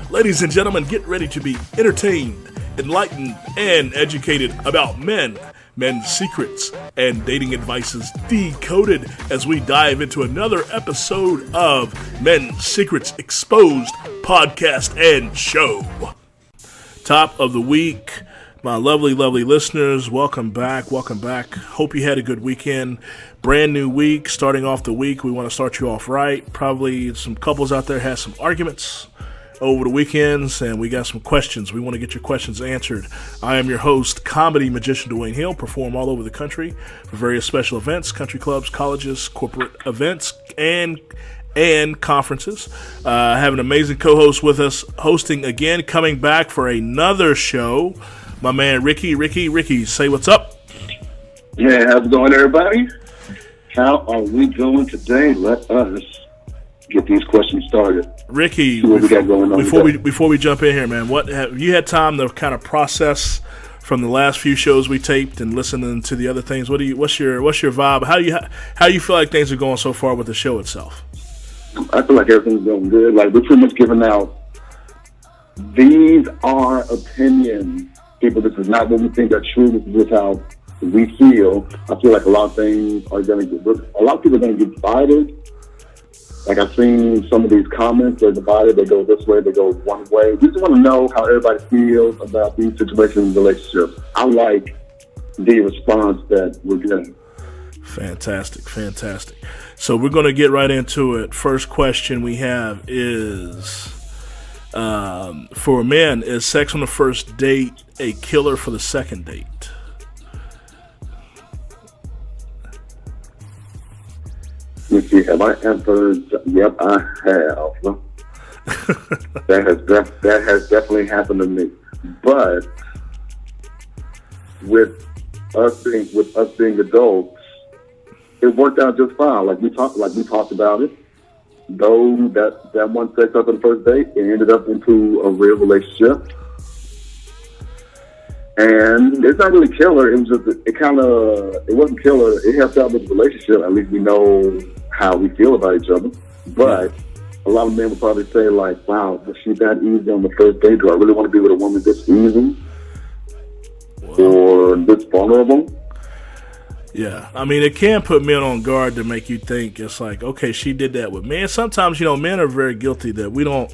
Ladies and gentlemen, get ready to be entertained, enlightened, and educated about men's secrets, and dating advices decoded as we dive into another episode of Men's Secrets Exposed podcast and show. Top of the week, my lovely listeners, welcome back. Hope you had a good weekend. Brand new week, starting off the week. We want to start you off right. Probably some couples out there had some arguments over the weekends, and we got some questions. We want to get your questions answered. I am your host, comedy magician Dewayne Hill, perform all over the country for various special events, country clubs, colleges, corporate events, and conferences. I have an amazing co-host with us, hosting again, coming back for another show, my man Ricky. Ricky, say what's up. Yeah, how's it going, everybody? How are we doing today? Let us get these questions started. Ricky, what we got going on before we jump in here, man, what have you had time to kind of process from the last few shows we taped and listening to the other things? What's your vibe? How you feel like things are going so far with the show itself? I feel like everything's going good. Like, we're pretty much giving out, these are opinions. People, this is not what we think are true. This is just how we feel. I feel like a lot of things are going to get, a lot of people are going to get divided. Like, I've seen some of these comments, they're divided, they go this way, they go one way. We just want to know how everybody feels about these situations and relationships. I like the response that we're getting. Fantastic. So we're going to get right into it. First question we have is, for men, is sex on the first date a killer for the second date? Let me see, have I answered? Yep, I have. That has definitely happened to me. But with us being adults, it worked out just fine. Like we talked about it. Though that one sex up on the first date, it ended up into a real relationship. And it's not really killer. It was just, it wasn't killer. It helped out with the relationship. At least we know how we feel about each other. But a lot of men would probably say, like, wow, was she that easy on the first date? Do I really want to be with a woman this easy? Or this vulnerable? Yeah, I mean, it can put men on guard to make you think it's like, okay, she did that with me. And sometimes, men are very guilty that we don't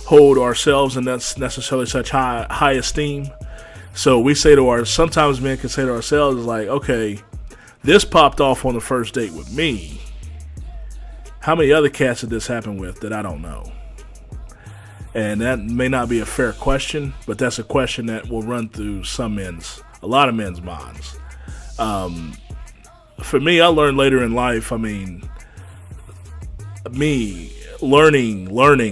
hold ourselves in necessarily such high esteem. So we say sometimes men can say to ourselves, like, okay, this popped off on the first date with me. How many other cats did this happen with that I don't know? And that may not be a fair question, but that's a question that will run through a lot of men's minds. For me, I learned later in life, learning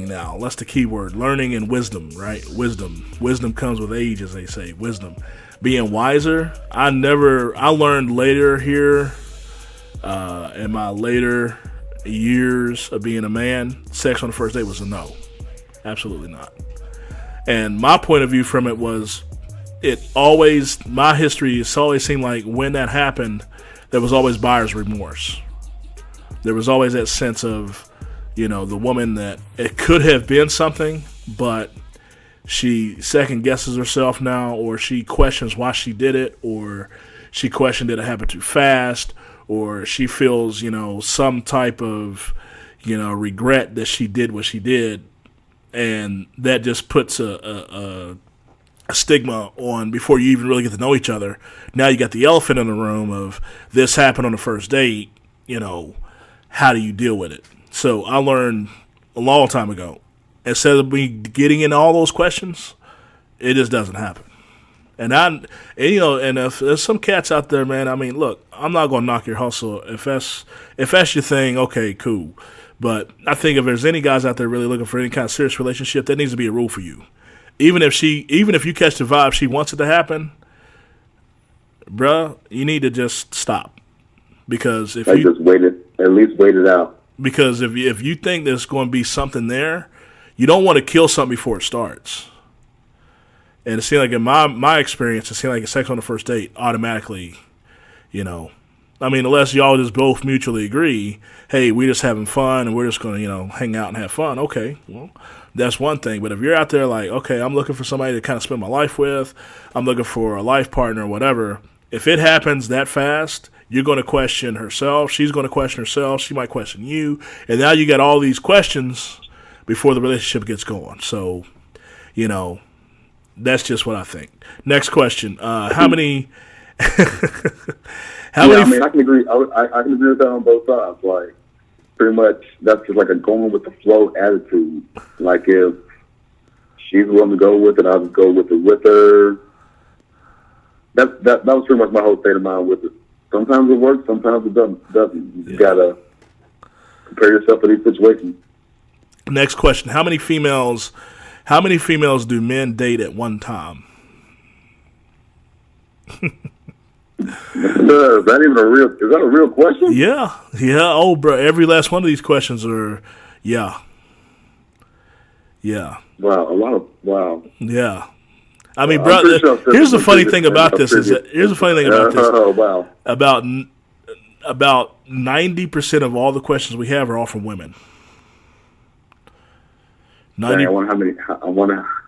now, that's the key word, learning and wisdom, right? Wisdom comes with age, as they say, wisdom. Being wiser, I learned later here, in my later years of being a man, sex on the first date was a no. Absolutely not. And my point of view from it was, my history, it's always seemed like when that happened, there was always buyer's remorse. There was always that sense of, the woman that it could have been something, but she second guesses herself now, or she questions why she did it, or she questioned did it happen too fast, or she feels, some type of, regret that she did what she did, and that just puts a stigma on before you even really get to know each other. Now you got the elephant in the room of this happened on the first date, how do you deal with it? So I learned a long time ago, instead of me getting into all those questions, it just doesn't happen. And if there's some cats out there, man, look, I'm not going to knock your hustle. If that's your thing, okay, cool. But I think if there's any guys out there really looking for any kind of serious relationship, that needs to be a rule for you. Even if you catch the vibe she wants it to happen, bruh, you need to just stop. Because if you just at least wait it out. Because if you think there's going to be something there, you don't want to kill something before it starts. And it seemed like in my experience, it seemed like sex on the first date automatically, I mean, unless y'all just both mutually agree, hey, we're just having fun and we're just going to, hang out and have fun. Okay, well, that's one thing. But if you're out there like, okay, I'm looking for somebody to kind of spend my life with, I'm looking for a life partner or whatever, if it happens that fast, you're going to question herself. She's going to question herself. She might question you. And now you got all these questions before the relationship gets going. So, that's just what I think. Next question. How many... I mean, I can agree. I can agree with that on both sides. Like, pretty much, that's just like a going with the flow attitude. Like, if she's willing to go with it, I'll just go with it with her. That was pretty much my whole state of mind with it. Sometimes it works, sometimes it doesn't. You just gotta prepare yourself for these situations. Next question: How many females do men date at one time? Is that a real question? Yeah. Oh, bro, every last one of these questions are, yeah. Wow. Yeah. I mean, bro, here's the funny thing about this. Oh, wow. About 90% of all the questions we have are all from women. 90.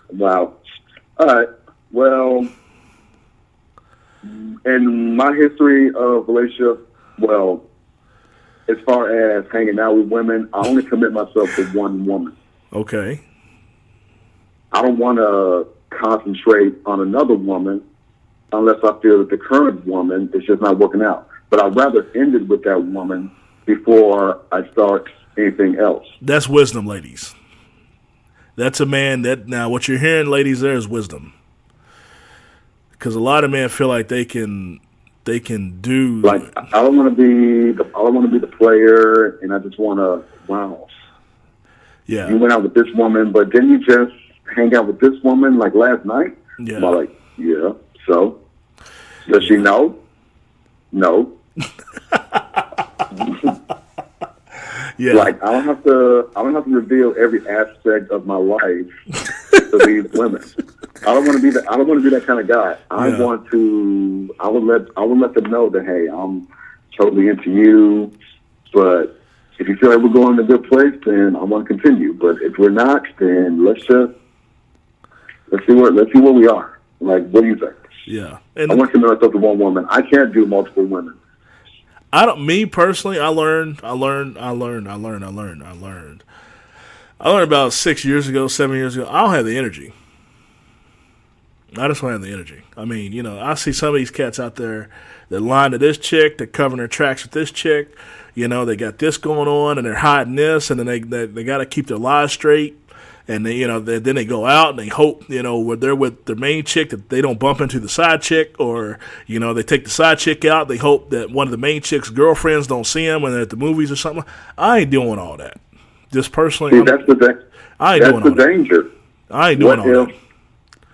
Wow. All right. Well, in my history of relationships, as far as hanging out with women, I only commit myself to one woman. Okay. I don't want to concentrate on another woman unless I feel that the current woman is just not working out. But I'd rather end it with that woman before I start anything else. That's wisdom, ladies. That's a man now what you're hearing, ladies, there is wisdom. Because a lot of men feel like they can do, like, I don't want to be the player, and I just want to, wow. Yeah. You went out with this woman, but didn't you just hang out with this woman like last night? Yeah. I'm like, yeah. So does she know? No. Yeah. Like, I don't have to reveal every aspect of my life to these women. I don't want to be that kind of guy. I will let them know that, hey, I'm totally into you, but if you feel like we're going in a good place, then I want to continue. But if we're not, then let's see where we are. Like, what do you think? Yeah. I want to commit myself to one woman. I can't do multiple women. Me personally, I learned about 7 years ago, I don't have the energy. I just don't have the energy. I mean, I see some of these cats out there that line to this chick, they're covering their tracks with this chick, they got this going on and they're hiding this, and then they got to keep their lies straight. And then they go out and they hope, when they're with their main chick, that they don't bump into the side chick, or, they take the side chick out. They hope that one of the main chick's girlfriends don't see them when they're at the movies or something. I ain't doing all that. Just personally, that's the danger. I ain't doing all that.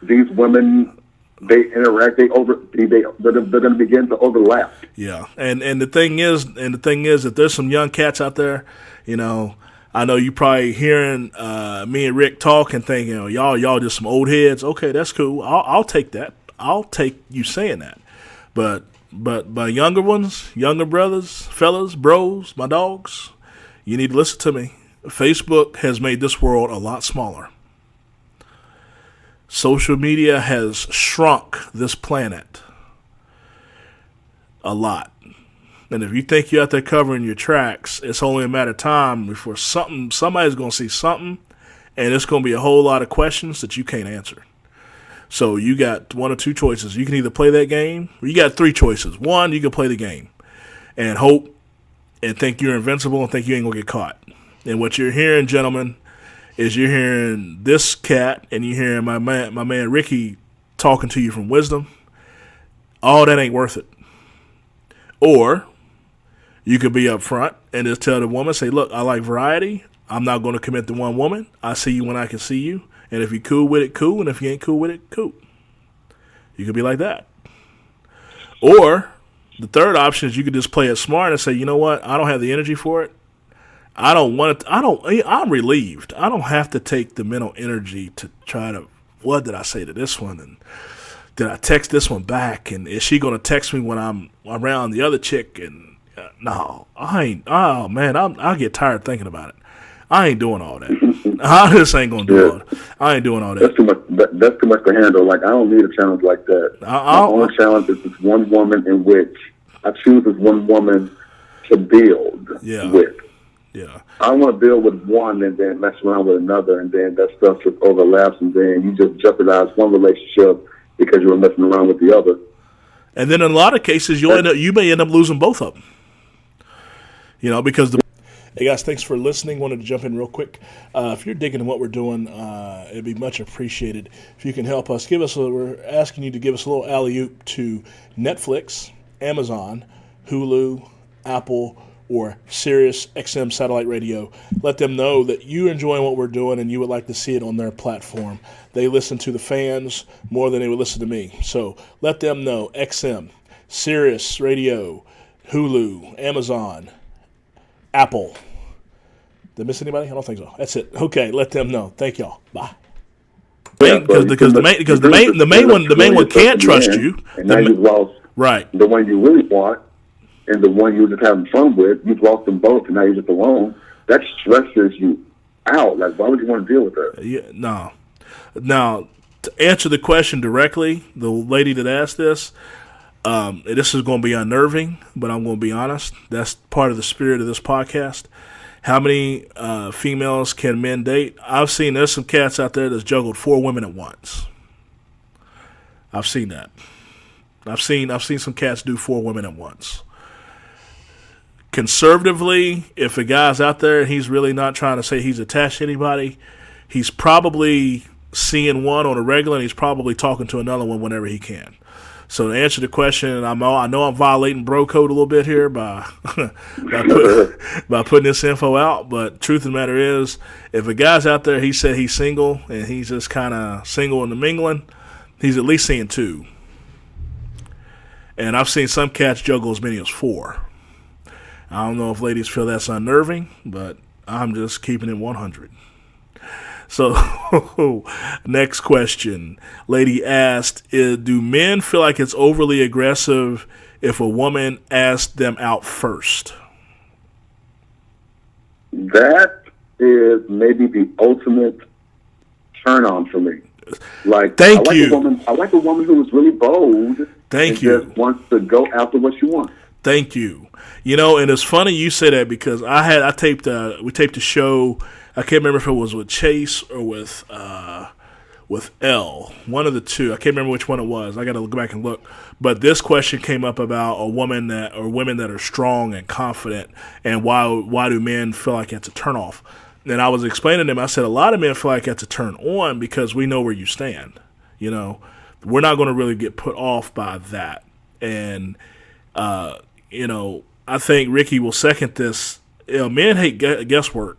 These women, they interact, they're going to begin to overlap. Yeah. And the thing is that there's some young cats out there, I know you probably hearing me and Rick talk and thinking, y'all just some old heads. Okay, that's cool. I'll take that. I'll take you saying that. But my younger ones, younger brothers, fellas, bros, my dogs, you need to listen to me. Facebook has made this world a lot smaller. Social media has shrunk this planet a lot. And if you think you're out there covering your tracks, it's only a matter of time before somebody's going to see something, and it's going to be a whole lot of questions that you can't answer. So you got one or two choices. You can either play that game, or you got three choices. One, you can play the game and hope and think you're invincible and think you ain't going to get caught. And what you're hearing, gentlemen, is you're hearing this cat and you're hearing my man Ricky talking to you from wisdom. All that ain't worth it. Or you could be up front and just tell the woman, say, look, I like variety. I'm not going to commit to one woman. I see you when I can see you. And if you're cool with it, cool. And if you ain't cool with it, cool. You could be like that. Or the third option is you could just play it smart and say, you know what? I don't have the energy for it. I don't want it. I'm relieved. I don't have to take the mental energy to try to, what did I say to this one? And did I text this one back? And is she going to text me when I'm around the other chick? And no, I ain't. Oh, man, I'll get tired thinking about it. I ain't doing all that. I just ain't going to do all that. I ain't doing all that. That's too much. That's too much to handle. Like, I don't need a challenge like that. My only challenge is this one woman in which I choose this one woman to build with. Yeah. I don't want to build with one and then mess around with another, and then that stuff just overlaps, and then you just jeopardize one relationship because you were messing around with the other. And then in a lot of cases, you may end up losing both of them. You know, because hey guys, thanks for listening. Wanted to jump in real quick. If you're digging what we're doing, it'd be much appreciated if you can help us. We're asking you to give us a little alley-oop to Netflix, Amazon, Hulu, Apple, or Sirius XM satellite radio. Let them know that you enjoy what we're doing and you would like to see it on their platform. They listen to the fans more than they would listen to me. So let them know. XM, Sirius Radio, Hulu, Amazon, Apple. Did I miss anybody? I don't think so. That's it. Okay, let them know. Thank y'all. Bye. Because the main one can't trust you. And now you've lost the one you really want. And the one you were just having fun with, you've lost them both, and now you're just alone. That stresses you out. Like, why would you want to deal with that? Yeah, no. Now, to answer the question directly, the lady that asked this is going to be unnerving, but I'm going to be honest. That's part of the spirit of this podcast. How many females can men date? I've seen there's some cats out there that's juggled 4 women at once. I've seen that. I've seen some cats do 4 women at once. Conservatively, if a guy's out there and he's really not trying to say he's attached to anybody, he's probably seeing one on a regular, and he's probably talking to another one whenever he can. So to answer the question, I know I'm violating bro code a little bit here by putting this info out, but truth of the matter is, if a guy's out there, he said he's single, and he's just kind of single in the mingling, he's at least seeing 2. And I've seen some cats juggle as many as 4. I don't know if ladies feel that's unnerving, but I'm just keeping it 100. So, next question. Lady asked, do men feel like it's overly aggressive if a woman asks them out first? That is maybe the ultimate turn on for me. Like, I like a woman who is really bold. Just wants to go after what she wants. Thank you. You know, and it's funny you say that because we taped a show. I can't remember if it was with Chase or with L, one of the two. I can't remember which one it was. I got to go back and look. But this question came up about women that are strong and confident, and why do men feel like it's a turnoff? And I was explaining to them. I said a lot of men feel like it's a turn on because we know where you stand. You know, we're not going to really get put off by that, and you know, I think Ricky will second this. You know, men hate guesswork.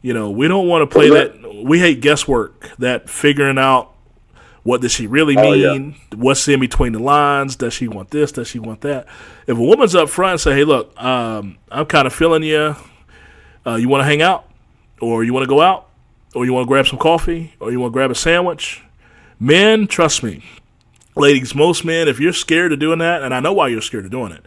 You know, we don't want to play that. We hate guesswork, that figuring out what does she really mean, what's in between the lines, does she want this, does she want that. If a woman's up front and say, hey, look, I'm kind of feeling you. You want to hang out, or you want to go out, or you want to grab some coffee, or you want to grab a sandwich. Men, trust me. Ladies, most men, if you're scared of doing that, and I know why you're scared of doing it,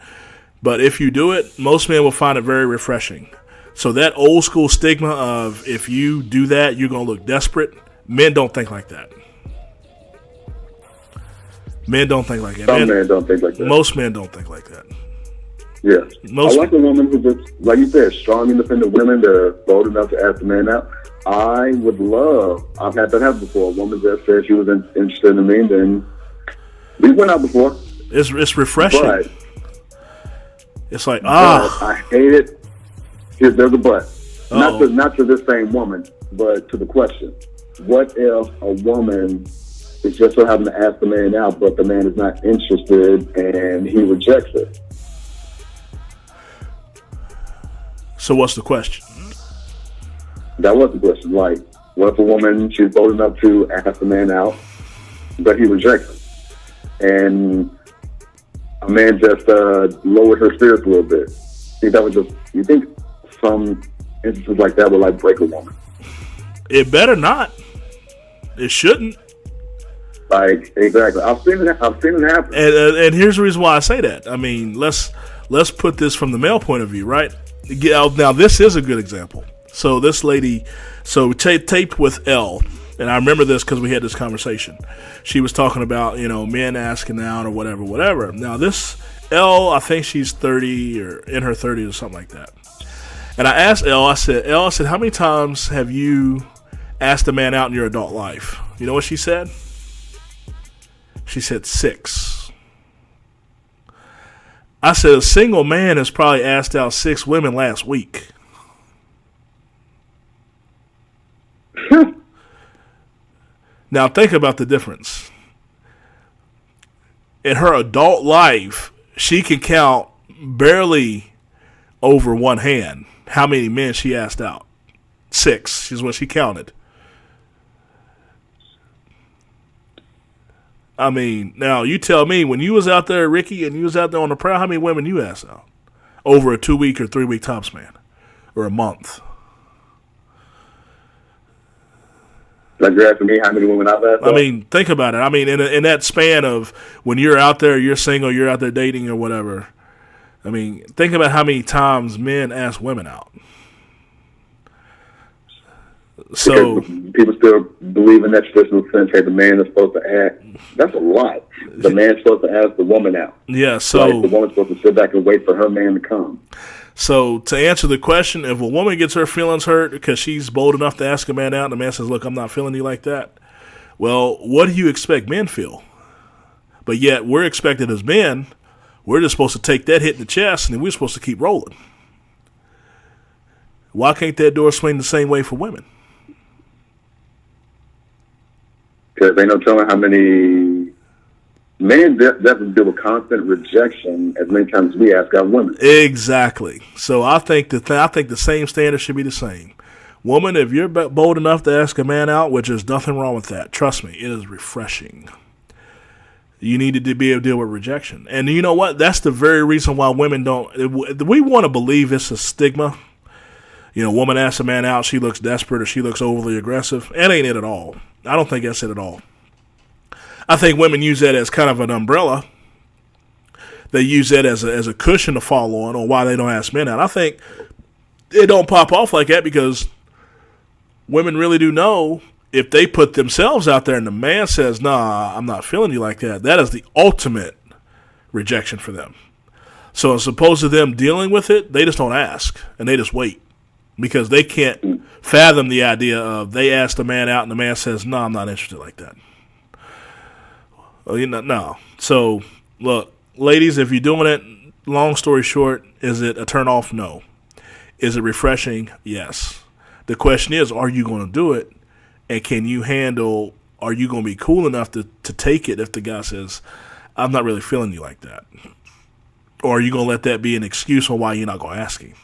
but if you do it, most men will find it very refreshing. So that old school stigma of if you do that, you're going to look desperate, men don't think like that. Men don't think like that. Some men don't think like that. Most men don't think like that. Yes. I like a woman who just, like you said, strong, independent women that are bold enough to ask a man out. I would love, I've had that happen before, a woman that said she was interested in me, then we went out before. It's refreshing. But, it's like, I hate it. There's a but. Not to this same woman, but to the question. What if a woman is just so having to ask the man out, but the man is not interested and he rejects it? So what's the question? That was the question. Like, what if a woman, she's bold enough to ask the man out, but he rejects it? And a man just lowered her spirits a little bit. You think some instances like that would like break a woman? It better not. It shouldn't. Like, exactly. I've seen it happen. And here's the reason why I say that. I mean, let's put this from the male point of view, right? Now, this is a good example. So this lady, taped with L, and I remember this because we had this conversation. She was talking about, men asking out or whatever. Now, this L, I think she's 30 or in her 30s or something like that. And I asked L, I said, how many times have you asked a man out in your adult life? You know what she said? She said 6. I said, a single man has probably asked out 6 women last week. Now think about the difference. In her adult life, she can count barely over one hand how many men she asked out. 6 is what she counted. I mean, now you tell me, when you was out there, Ricky, and you was out there on the prowl, how many women you asked out? Over a 2-week or 3-week time span? Or a month? Like, you're asking me how many women I've asked out? I mean, think about it. I mean, in that span of when you're out there, you're single, you're out there dating or whatever. I mean, think about how many times men ask women out. So because people still believe in that traditional sense, hey, the man is supposed to ask. That's a lot. The man's supposed to ask the woman out. Yeah, so like, the woman's supposed to sit back and wait for her man to come. So to answer the question, if a woman gets her feelings hurt because she's bold enough to ask a man out and the man says, look, I'm not feeling you like that, well, what do you expect men feel? But yet we're expected as men, we're just supposed to take that hit in the chest and then we're supposed to keep rolling. Why can't that door swing the same way for women? Because ain't no telling how many men definitely deal with constant rejection as many times as we ask our women. Exactly. So I think the same standard should be the same. Woman, if you're bold enough to ask a man out, which is nothing wrong with that, trust me, it is refreshing. You need to be able to deal with rejection. And you know what? That's the very reason why women don't. We want to believe it's a stigma. Woman asks a man out, she looks desperate or she looks overly aggressive. That ain't it at all. I don't think that's it at all. I think women use that as kind of an umbrella. They use that as a cushion to fall on why they don't ask men out. I think it don't pop off like that because women really do know if they put themselves out there and the man says, nah, I'm not feeling you like that, that is the ultimate rejection for them. So as opposed to them dealing with it, they just don't ask and they just wait. Because they can't fathom the idea of they asked the man out and the man says, no, I'm not interested like that. Well, no. So, look, ladies, if you're doing it, long story short, is it a turn off? No. Is it refreshing? Yes. The question is, are you going to do it? And can you handle, are you going to be cool enough to take it if the guy says, I'm not really feeling you like that? Or are you going to let that be an excuse on why you're not going to ask him?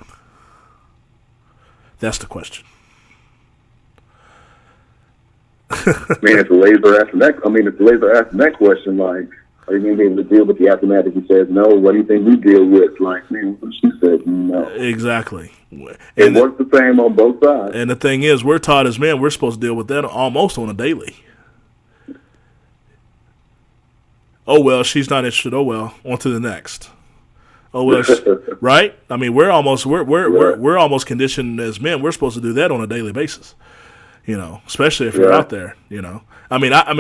That's the question. If the ladies are asking that question, like, are you going to be able to deal with the aftermath if he says no? What do you think we deal with? Like, man, she said no. Exactly. It works the same on both sides. And the thing is, we're taught as men, we're supposed to deal with that almost on a daily. Oh, well, she's not interested. Oh, well, on to the next. Oh, well, right? I mean, we're almost conditioned as men. We're supposed to do that on a daily basis, especially if you're out there, I mean, how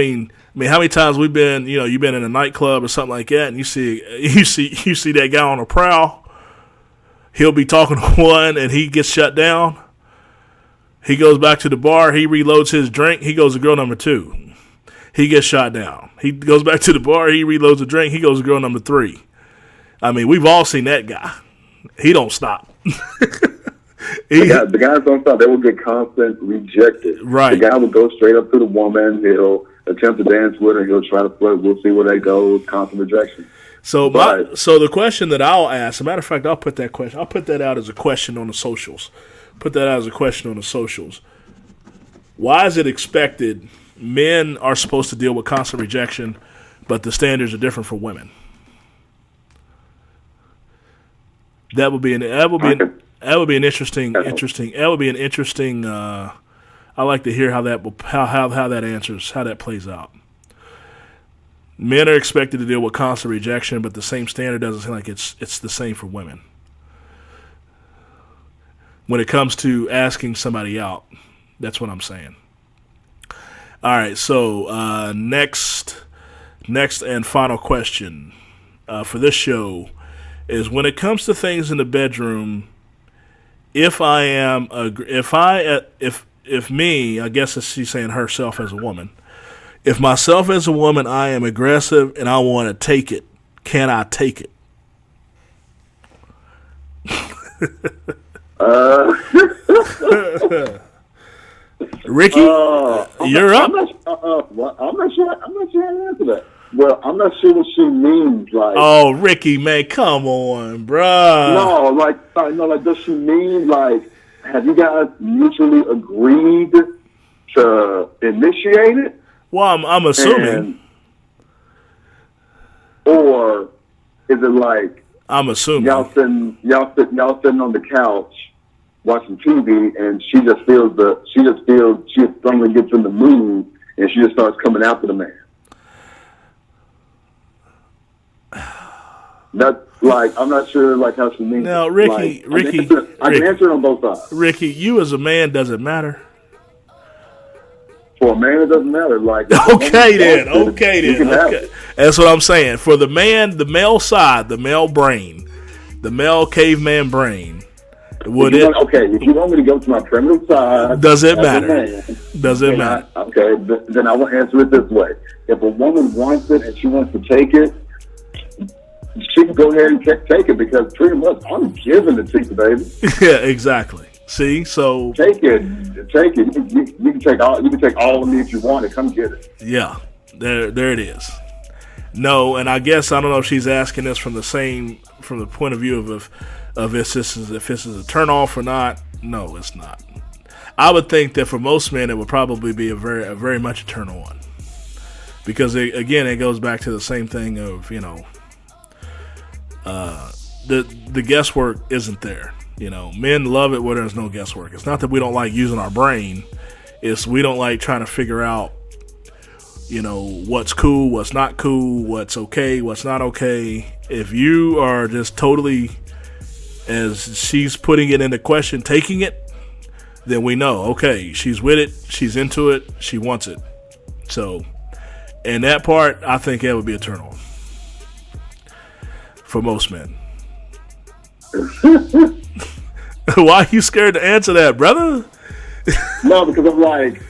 many times we've been, you've been in a nightclub or something like that, and you see that guy on a prowl. He'll be talking to one, and he gets shut down. He goes back to the bar. He reloads his drink. He goes to girl number 2. He gets shot down. He goes back to the bar. He reloads a drink. He goes to girl number 3. I mean, we've all seen that guy. He don't stop. The guys don't stop. They will get constant rejected. Right. The guy will go straight up to the woman. He'll attempt to dance with her. He'll try to flirt. We'll see where that goes. Constant rejection. So the question that I'll ask, as a matter of fact, I'll put that question. I'll put that out as a question on the socials. Why is it expected men are supposed to deal with constant rejection, but the standards are different for women? That would be an interesting. I like to hear how that plays out. Men are expected to deal with constant rejection, but the same standard doesn't seem like it's the same for women. When it comes to asking somebody out, that's what I'm saying. All right, so next and final question for this show is: when it comes to things in the bedroom, if me, I guess she's saying herself as a woman. If myself as a woman, I am aggressive and I want to take it, can I take it? Ricky, you're up. I'm not sure how to answer that. Well, I'm not sure what she means. Like, oh, Ricky, man, come on, bruh. No, does she mean like, have you guys mutually agreed to initiate it? Well, I'm assuming. Or is it like, I'm assuming y'all sitting on the couch watching TV, and she just suddenly gets in the mood, and she just starts coming after the man. That's like, I'm not sure like how she means. Now, Ricky, I can answer it on both sides. Ricky, you as a man, does it matter? For a man, it doesn't matter. Like, okay then. That's what I'm saying. For the man, the male side, the male brain, the male caveman brain. If you want me to go to my primitive side, does it matter? Does it matter? Then I will answer it this way. If a woman wants it and she wants to take it, she can go ahead and take it, because pretty much I'm giving it to you, baby. Yeah, exactly. See, so take it. You can take all of me if you want it. Come get it. Yeah, there it is. No, and I guess I don't know if she's asking this from the point of view of if this is a turn off or not. No, it's not. I would think that for most men it would probably be a very much a turn on, because it goes back to the same thing of the guesswork isn't there. Men love it where there's no guesswork. It's not that we don't like using our brain. It's we don't like trying to figure out, what's cool, what's not cool, what's okay, what's not okay. If you are just totally, as she's putting it into question, taking it, then we know, okay, she's with it, she's into it, she wants it. So, in that part, I think that would be a turn on for most men. Why are you scared to answer that, brother? No, because I'm like,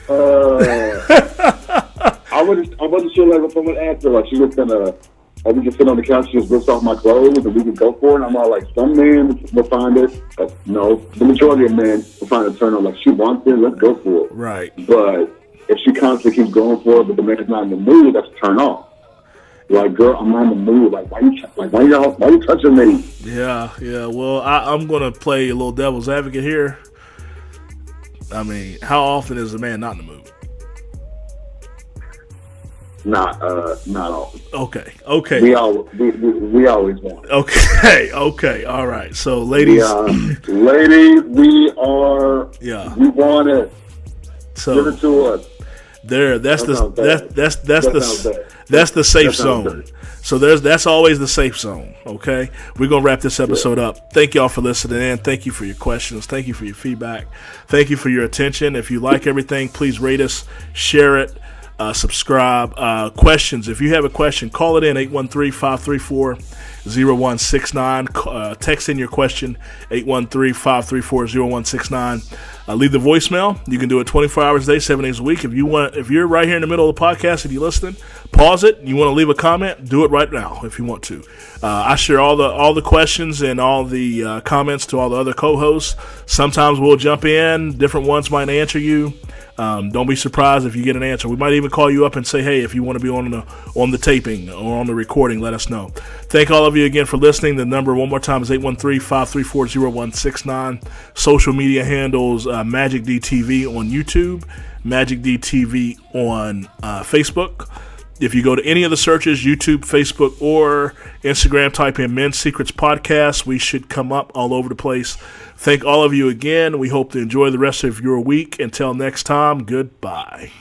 I wasn't sure like if someone asked her, like she was gonna, I would just sit on the couch, just rips off my clothes, and we could go for it. And I'm all like, some men will find it. No, the majority of men will find a turn on. Like, she wants it, let's go for it. Right. But if she constantly keeps going for it, but the man's not in the mood, that's a turn off. Like, girl, I'm not in the mood. Like, why you touching me? Yeah. Well, I'm gonna play a little devil's advocate here. I mean, how often is a man not in the mood? Not often. Okay. We always want it. Okay. All right. So, ladies, ladies, we want it. So, give it to us. That's the safe zone. So that's always the safe zone. Okay, we're gonna wrap this episode up. Thank y'all for listening in. Thank you for your questions. Thank you for your feedback. Thank you for your attention. If you like everything, please rate us, share it, subscribe. Questions. If you have a question, call it in 813-534-0169. Text in your question 813-534-0169. Leave the voicemail. You can do it 24 hours a day, 7 days a week. If you're right here in the middle of the podcast and you're listening, pause it. You want to leave a comment, do it right now if you want to. I share all the questions and all the comments to all the other co-hosts. Sometimes we'll jump in. Different ones might answer you. Don't be surprised if you get an answer. We might even call you up and say, hey, if you want to be on the taping or on the recording, let us know. Thank all of you again for listening. The number one more time is 813-534-0169. Social media handles, Magic DTV on YouTube, Magic DTV on Facebook. If you go to any of the searches, YouTube, Facebook, or Instagram, type in Men's Secrets Podcast. We should come up all over the place. Thank all of you again. We hope to enjoy the rest of your week. Until next time, goodbye.